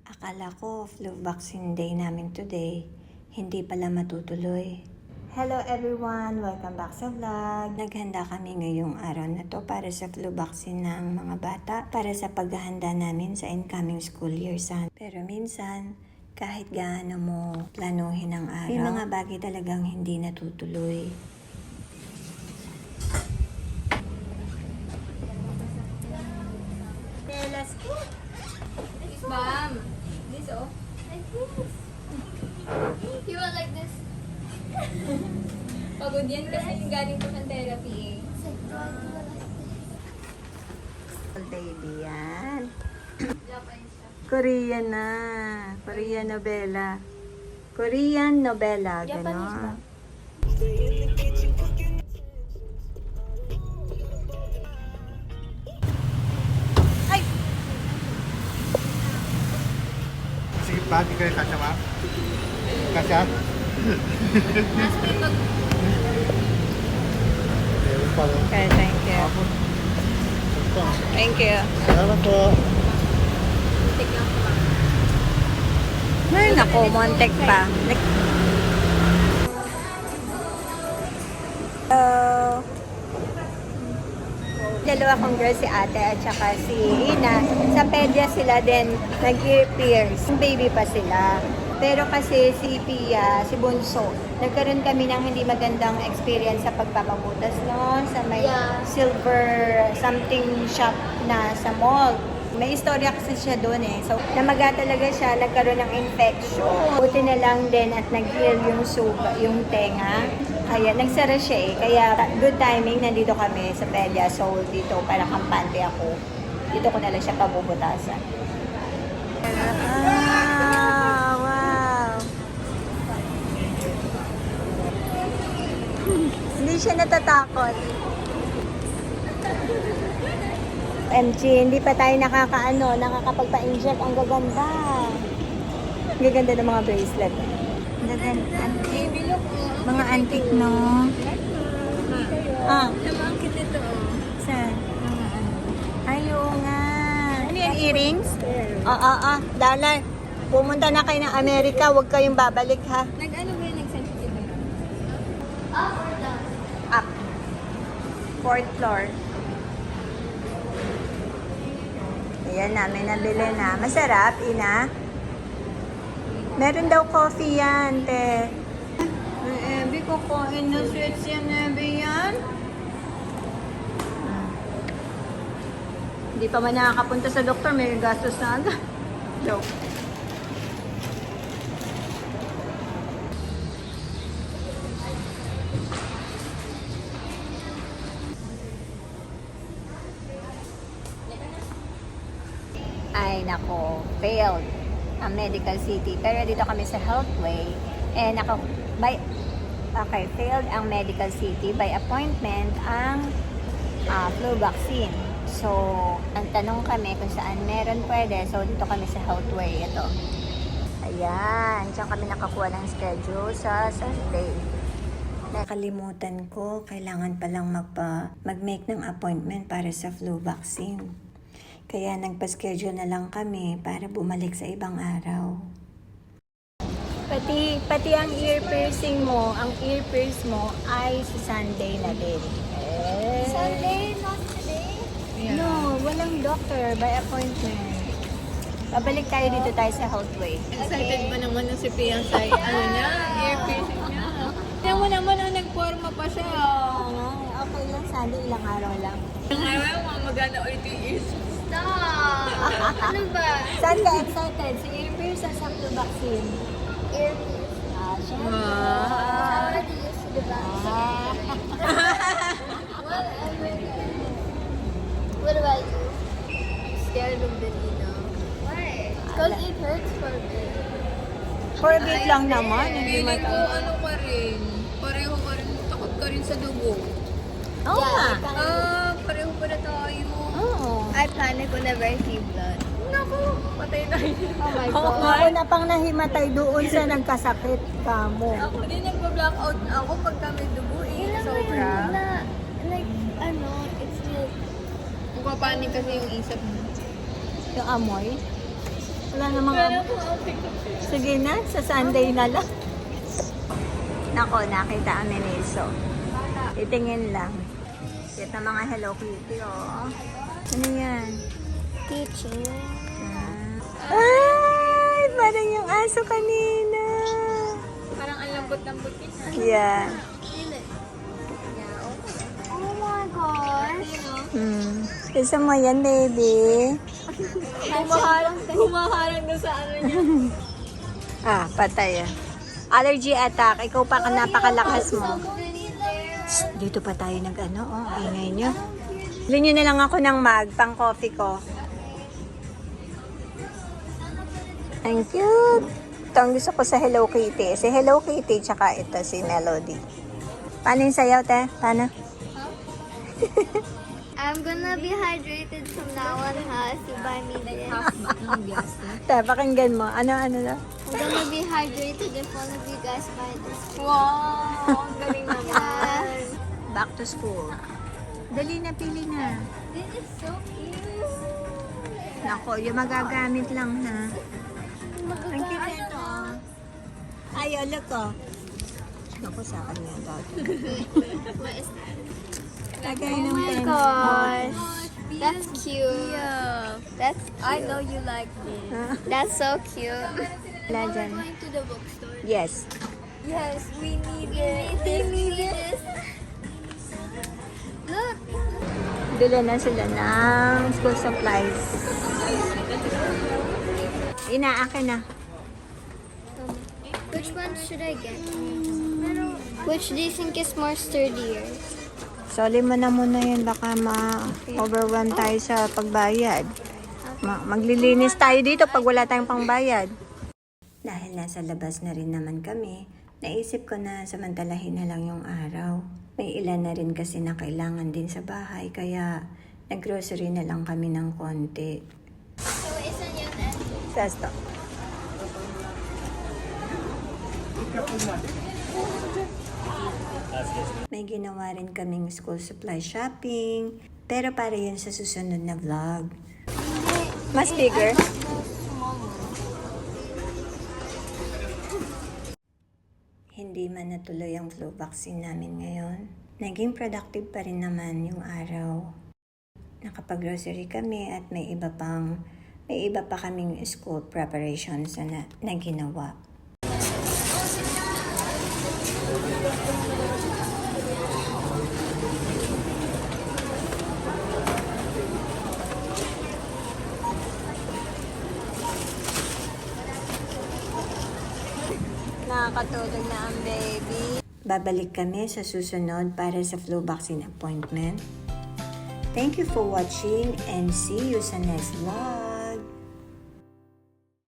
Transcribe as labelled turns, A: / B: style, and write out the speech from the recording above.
A: Akala ko flu vaccine day namin today, hindi pala matutuloy. Hello everyone! Welcome back sa vlog. Naghanda kami ngayong araw na to para sa flu vaccine ng mga bata para sa paghahanda namin sa incoming school year. Pero minsan, kahit gaano mo planuhin ang araw, may mga bagay talagang hindi natutuloy. Let's go!
B: Ma'am, this oh.
C: Like this. You want like this?
B: Pagod yan kasi galing po ng therapy eh.
C: It's like, do I do it like this?
A: Baby yan.
C: Japanese siya.
A: Korean na. Korean novela. Korean novela.
C: Japanese ba?
A: Ganon.
D: Sige pa, di kayo kasya ma? Kasya?
B: Mas may pag...
D: Meron pa lang.
A: Okay, thank you. Thank you.
D: Salamat po.
B: Take lang po ma'am.
A: Ay, naku, montek pa. Hello. Dalawa kong girl, si ate at saka si Ina. Sa pedya sila din, nag-ear pierce. Baby pa sila. Pero kasi si Pia, si Bunso, nagkaroon kami ng hindi magandang experience sa pagpapabutas noon sa may
C: Yeah.
A: silver something shop na sa mall. May istorya kasi siya doon eh. So, namaga talaga siya, nagkaroon ng infection. Buti na lang din at nag-heal yung suga, yung tenga. Kaya, nagsara siya eh. Kaya, good timing, nandito kami sa Pelia. So, dito, para kampante ako. Dito ko na lang siya pabubutasan. Ah, wow! Hindi siya natatakot. MG, hindi pa tayo nakakapagpa-inject. Ang gaganda. Ang gaganda ng mga bracelet. Gaganda, antique.
B: Bilog oh.
A: Mga antique, no? Ah,
B: Namangkit ito oh.
A: saan? Ay, oo nga. Ano yan, earrings? Dala. Pumunta na kayo ng Amerika, huwag kayong babalik, ha?
B: Nag-ano ba yung nag-sensitive ba?
C: Up or down?
A: Up. Fourth floor. Ayan na, may nabili na. Masarap, Ina. Meron daw coffee yan, te. Ay, Ebi, kukuin na sweets yan, Ebi yan. Hindi pa man nakakapunta sa doktor, may gastos na agad. Joke. Ay, nako, failed ang Medical City. Pero dito kami sa Healthway. Failed ang Medical City by appointment ang flu vaccine. So, ang tanong kami kung saan meron pwede. So, dito kami sa Healthway. Ito. Ayan. Diyan kami nakakuha ng schedule sa Sunday. Nakalimutan ko, kailangan palang mag-make ng appointment para sa flu vaccine. Kaya nagpa-schedule na lang kami para bumalik sa ibang araw. Pati ang ear piercing mo, ang ear pierce mo ay sa Sunday na din.
C: Sunday, not today?
A: No, walang doctor by appointment. Babalik tayo dito tayo sa Healthway.
B: Excited ba naman ng si Pia sa ano niya? Ear piercing niya. Tingnan mo naman ang nagporma pa siya.
A: Okay lang, Sunday, ilang araw lang.
B: Ang araw, mamagana ulit yung ears.
C: Stop! Ano ba?
A: Saan ka excited? Sa ear pierce o sa flu vaccine?
C: Earpiece.
A: Syempre.
C: I'm already used to the vaccine. What about you?
B: Scared of the needle.
C: Why? Because it hurts for a bit.
A: For a bit lang naman. Hindi
B: Feeling ko
A: man.
B: ano ka rin. Pareho ka rin. Takot ka rin sa dugo.
A: Oo nga.
B: Pareho pa na tayo.
A: Oo.
C: I panic whenever I see blood.
B: Naku, patay tayo.
C: Oh my
A: Oo,
C: god.
A: ako na pang nahimatay doon sa nagkasakit ka mo.
B: Ako din nagpa-blackout ako pag kami dugo eh. Sobra.
C: Like, ano, it's like,
B: Pumapanig kasi yung isip mo.
A: Yung amoy. Wala namang
B: Pero kung okay ko.
A: Sige na, sa Sunday na lang. Nako, nakita ang Miniso. Titingin lang. Cute na mga Hello Kitty, oh. Ano yan?
C: Teaching.
A: Ay, parang yung aso kanina.
B: Parang ang lambot-lambot niya.
A: Yeah.
C: Oh my gosh.
A: Gusto mo yan, baby?
B: Humaharang na sa ano niya.
A: Patay ah. Allergy attack. Ikaw pa ka napakalakas mo. Shh, dito pa tayo nag-ano, oh. Ingay nyo. Bilhin nyo na lang ako ng mug, pang coffee ko. Thank you. Ito ang gusto ko sa Hello Kitty. Si Hello Kitty, tsaka ito si Melody. Paano yung sayaw, te? Paano?
C: I'm gonna be hydrated from now on, ha? If you buy me this.
A: Te, pakinggan mo. Ano na?
C: I'm gonna be hydrated if one of you guys buy this.
B: Wow! Ang galing naman.
C: Yes.
A: Back to school. Dali na, pili na.
C: This is so cute.
A: Nako, yung magagamit lang, ha? Ang cute nito, oh. Ay, look, oh. Naku, sa akin yan.
C: What is that?
A: Tagay
C: Oh
A: ng
C: my
A: pencil.
C: gosh. That's cute.
B: Yeah.
C: That's cute.
B: I know you like this.
C: That's so cute.
A: Wala
C: We're
A: dyan.
C: going to the bookstore.
A: Yes.
B: Yes, we need it.
C: We need this. Look.
A: Dila na sila ng school supplies. Inaakin na.
C: Which one should I get? Which do you think is more sturdier?
A: Soli mo na muna yun. Baka ma-overwhelm tayo sa pagbayad. Maglilinis tayo dito pag wala tayong pangbayad. Dahil nasa labas na rin naman kami, naisip ko na samantalahin na lang yung araw. May ilan na rin kasi na kailangan din sa bahay, kaya nag-grocery na lang kami ng konti.
C: So, isn't yun then?
A: Testo. May ginawa rin kaming school supply shopping, pero para yun sa susunod na vlog. Mas bigger? Hindi man natuloy ang flu vaccine namin ngayon. Naging productive pa rin naman yung araw. Nakapag-grocery kami at may iba pa kaming school preparations na ginawa. Nakakatulog na ang baby. Babalik kami sa susunod para sa flu vaccine appointment. Thank you for watching and see you sa next vlog.